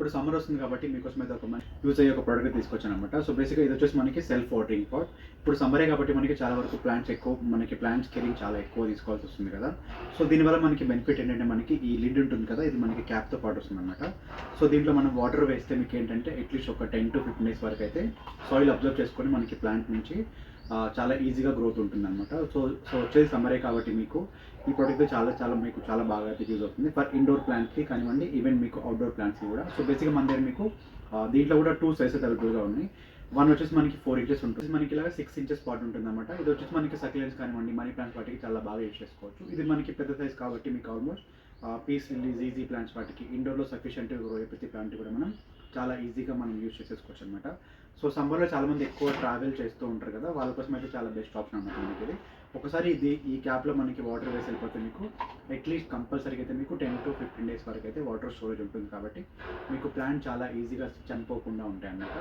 ఇప్పుడు సమ్మర్ వస్తుంది కాబట్టి మీకోసం అయితే ఒక మంచి యూజ్ అయ్యే ఒక ప్రోడక్ట్ తీసుకొచ్చానమాట. సో బేసిక్‌గా ఇది వచ్చేసి మనకి సెల్ఫ్ వాటరింగ్ పాట్. ఇప్పుడు సమ్మరే కాబట్టి మనకి చాలా వరకు ప్లాంట్స్ కేరింగ్ చాలా ఎక్కువ తీసుకోవాల్సి వస్తుంది కదా! సో దీనివల్ల మనకి బెనిఫిట్ ఏంటంటే మనకి ఈ లిడ్ ఉంటుంది కదా! ఇది మనకి క్యాప్‌తో పాటు వస్తుందన్నమాట. సో దీంట్లో మనం వాటర్ వేస్తే మీకు ఏంటంటే అట్‌లీస్ట్ ఒక 10-15 డేస్ వరకు అయితే సాయిల్ అబ్జర్వ్ చేసుకొని మనకి ప్లాంట్ నుంచి చాలా ఈజీగా గ్రోత్ ఉంటుందన్నమాట. సో సో వచ్చేది సమ్మరే కాబట్టి మీకు ఈ ప్రోడక్ట్ మీకు చాలా బాగా అయితే యూజ్ అవుతుంది. ఫర్ ఇండోర్ ప్లాంట్స్‌కి కానివ్వండి, ఈవెన్ మీకు అవుట్‌డోర్ ప్లాంట్స్‌కి కూడా. సో బేసిక్‌గా మన దగ్గర మీకు దీంట్లో కూడా 2 సైజెస్ అవైలబుల్‌గా ఉన్నాయి. వన్ వచ్చేసి మనకి 4 ఇంచెస్ ఉంటుంది. మనకి ఇలాగ 6 ఇంచెస్ పాట్ ఉంటుందన్నమాట. ఇది వచ్చేసి మనకి సక్యులెంట్స్ కానివ్వండి, మనీ ప్లాంట్స్ వాటికి చాలా బాగా యూజ్ చేసుకోవచ్చు. ఇది మనకి పెద్ద సైజ్ కాబట్టి మీకు almost peace lilies, easy plants వాటికి ఇండోర్‌లో సఫిషియెంట్‌గా గ్రో అయ్యే ప్రతి ప్లాంట్ కూడా మనం చాలా ఈజీగా మనం యూజ్ చేసేసుకోవచ్చు అనమాట. సో సమ్మర్‌లో చాలామంది ఎక్కువ ట్రావెల్ చేస్తూ ఉంటారు కదా! వాళ్ళ కోసం అయితే చాలా బెస్ట్ ఆప్షన్ అనమాట మనకి ఇది. ఒకసారి ఈ క్యాప్‌లో మనకి వాటర్ వేసి వెళ్ళిపోతే మీకు అట్‌లీస్ట్ కంపల్సరీగా అయితే మీకు 10-15 డేస్ వరకు అయితే వాటర్ స్టోరేజ్ ఉంటుంది కాబట్టి మీకు ప్లాంట్ చాలా ఈజీగా చనిపోకుండా ఉంటాయన్నమాట.